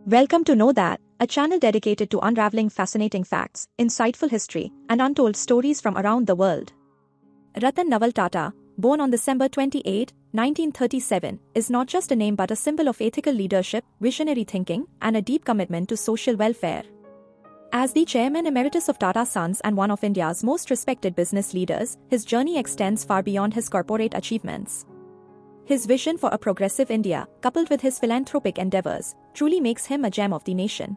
Welcome to Know That, a channel dedicated to unraveling fascinating facts, insightful history, and untold stories from around the world. Ratan Naval Tata, born on December 28, 1937, is not just a name but a symbol of ethical leadership, visionary thinking, and a deep commitment to social welfare. As the chairman emeritus of Tata Sons and one of India's most respected business leaders, his journey extends far beyond his corporate achievements. His vision for a progressive India, coupled with his philanthropic endeavors, truly makes him a gem of the nation.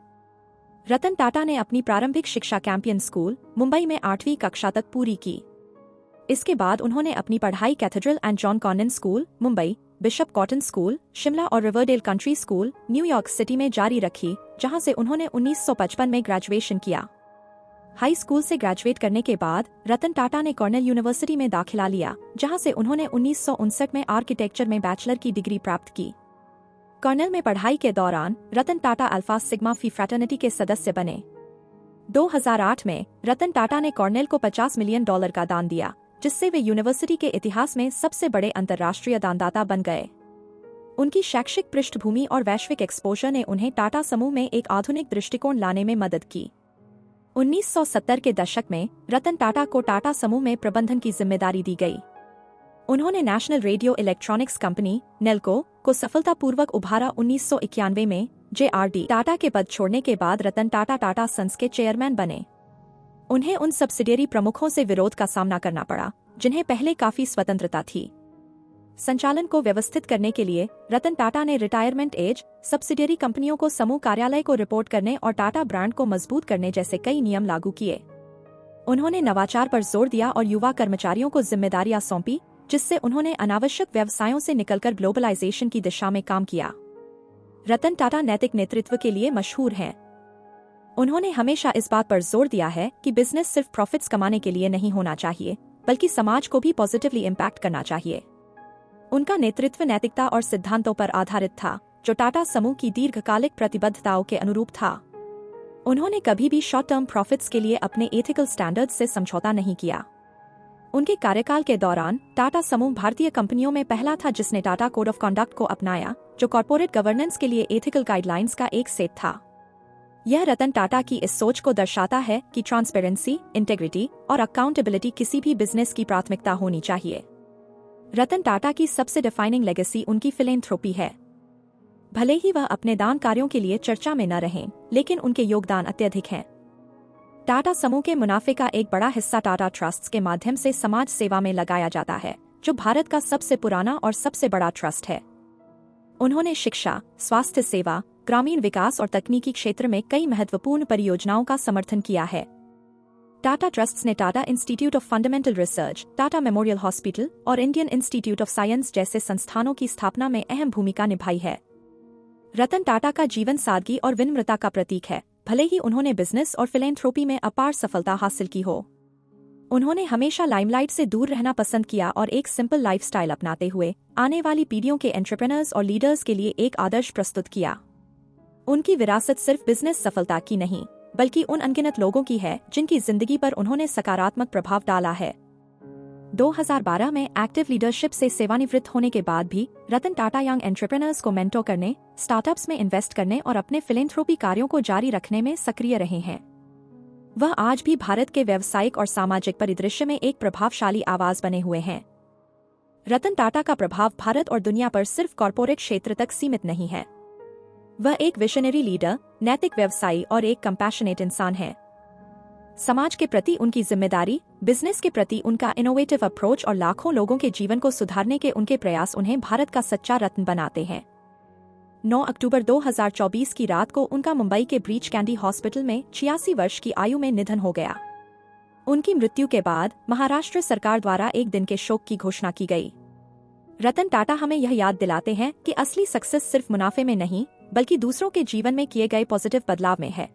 Ratan Tata ने अपनी प्रारंभिक शिक्षा Campion school, Mumbai में 8वीं कक्षा तक पूरी की। इसके बाद उन्होंने अपनी पढ़ाई Cathedral and John Connon School, Mumbai, Bishop Cotton School, Shimla और Riverdale Country School, New York city में जारी रखी, जहां से उन्होंने 1955 में ग्रेजुएशन किया। हाई स्कूल से ग्रेजुएट करने के बाद रतन टाटा ने कॉर्नेल यूनिवर्सिटी में दाखिला लिया, जहां से उन्होंने 1959 में आर्किटेक्चर में बैचलर की डिग्री प्राप्त की। कॉर्नेल में पढ़ाई के दौरान रतन टाटा अल्फा सिग्मा फी फ्रैटर्निटी के सदस्य बने। 2008 में रतन टाटा ने कॉर्नेल को $50 मिलियन का दान दिया, जिससे वे यूनिवर्सिटी के इतिहास में सबसे बड़े अंतर्राष्ट्रीय दानदाता बन गए। उनकी शैक्षिक पृष्ठभूमि और वैश्विक एक्सपोजर ने उन्हें टाटा समूह में एक आधुनिक दृष्टिकोण लाने में मदद की। 1970 के दशक में रतन टाटा को टाटा समूह में प्रबंधन की जिम्मेदारी दी गई। उन्होंने national radio electronics company Nelco को सफलतापूर्वक उभारा। 1991 में JRD टाटा के पद छोड़ने के बाद रतन टाटा टाटा सन्स के चेयरमैन बने। उन्हें उन सब्सिडियरी प्रमुखों से विरोध का सामना करना पड़ा, जिन्हें पहले काफी स्वतंत्रता थी। संचालन को व्यवस्थित करने के लिए रतन टाटा ने रिटायरमेंट एज, सब्सिडियरी कंपनियों को समूह कार्यालय को रिपोर्ट करने और टाटा ब्रांड को मजबूत करने जैसे कई नियम लागू किए। उन्होंने नवाचार पर जोर दिया और युवा कर्मचारियों को जिम्मेदारियां सौंपी, जिससे उन्होंने अनावश्यक व्यवसायों से निकलकर ग्लोबलाइजेशन की दिशा में काम किया। रतन टाटा नैतिक नेतृत्व के लिए मशहूर हैं। उन्होंने हमेशा इस बात पर जोर दिया है कि बिजनेस सिर्फ प्रॉफिट्स कमाने के लिए नहीं होना चाहिए, बल्कि समाज को भी पॉजिटिवली इम्पैक्ट करना चाहिए। उनका नेतृत्व नैतिकता और सिद्धांतों पर आधारित था, जो टाटा समूह की दीर्घकालिक प्रतिबद्धताओं के अनुरूप था। उन्होंने कभी भी शॉर्ट टर्म प्रॉफिट्स के लिए अपने एथिकल स्टैंडर्ड्स से समझौता नहीं किया। उनके कार्यकाल के दौरान टाटा समूह भारतीय कंपनियों में पहला था जिसने टाटा कोड ऑफ कंडक्ट को अपनाया, जो कॉर्पोरेट गवर्नेंस के लिए एथिकल गाइडलाइंस का एक सेट था। यह रतन टाटा की इस सोच को दर्शाता है कि ट्रांसपेरेंसी, इंटेग्रिटी और अकाउंटेबिलिटी किसी भी बिजनेस की प्राथमिकता होनी चाहिए। रतन टाटा की सबसे डिफाइनिंग लेगेसी उनकी फिलैंथ्रोपी है। भले ही वह अपने दान कार्यों के लिए चर्चा में न रहें, लेकिन उनके योगदान अत्यधिक हैं। टाटा समूह के मुनाफे का एक बड़ा हिस्सा टाटा ट्रस्ट्स के माध्यम से समाज सेवा में लगाया जाता है, जो भारत का सबसे पुराना और सबसे बड़ा ट्रस्ट है। उन्होंने शिक्षा, स्वास्थ्य सेवा, ग्रामीण विकास और तकनीकी क्षेत्र में कई महत्वपूर्ण परियोजनाओं का समर्थन किया है। टाटा ट्रस्ट्स ने Tata institute of fundamental research, Tata memorial hospital और इंडियन इंस्टीट्यूट ऑफ साइंस जैसे संस्थानों की स्थापना में अहम भूमिका निभाई है। रतन टाटा का जीवन सादगी और विनम्रता का प्रतीक है, भले ही उन्होंने बिजनेस और फिलैंथ्रोपी में अपार सफलता हासिल की हो। उन्होंने हमेशा लाइमलाइट से दूर रहना पसंद किया और एक सिंपल लाइफस्टाइल अपनाते हुए आने वाली पीढ़ियों के एंटरप्रेन्योर्स और लीडर्स के लिए एक आदर्श प्रस्तुत किया। उनकी विरासत सिर्फ बिजनेस सफलता की नहीं, बल्कि उन अनगिनत लोगों की है जिनकी जिंदगी पर उन्होंने सकारात्मक प्रभाव डाला है। 2012 में एक्टिव लीडरशिप से सेवानिवृत्त होने के बाद भी रतन टाटा यंग एंटरप्रेन्योर्स को मेंटोर करने, स्टार्टअप्स में इन्वेस्ट करने और अपने फिलैंथ्रोपी कार्यों को जारी रखने में सक्रिय रहे हैं। वह आज भी भारत के व्यावसायिक और सामाजिक परिदृश्य में एक प्रभावशाली आवाज बने हुए हैं। रतन टाटा का प्रभाव भारत और दुनिया पर सिर्फ कॉर्पोरेट क्षेत्र तक सीमित नहीं है। वह एक विशनरी लीडर, नैतिक व्यवसायी और एक कंपैशनेट इंसान है। समाज के प्रति उनकी जिम्मेदारी, बिजनेस के प्रति उनका इनोवेटिव अप्रोच और लाखों लोगों के जीवन को सुधारने के उनके प्रयास उन्हें भारत का सच्चा रत्न बनाते हैं। 9 अक्टूबर 2024 की रात को उनका मुंबई के ब्रीच कैंडी हॉस्पिटल में 86 वर्ष की आयु में निधन हो गया। उनकी मृत्यु के बाद महाराष्ट्र सरकार द्वारा एक दिन के शोक की घोषणा की गई। रतन टाटा हमें यह याद दिलाते हैं कि असली सक्सेस सिर्फ मुनाफे में नहीं, बल्कि दूसरों के जीवन में किए गए पॉजिटिव बदलाव में है।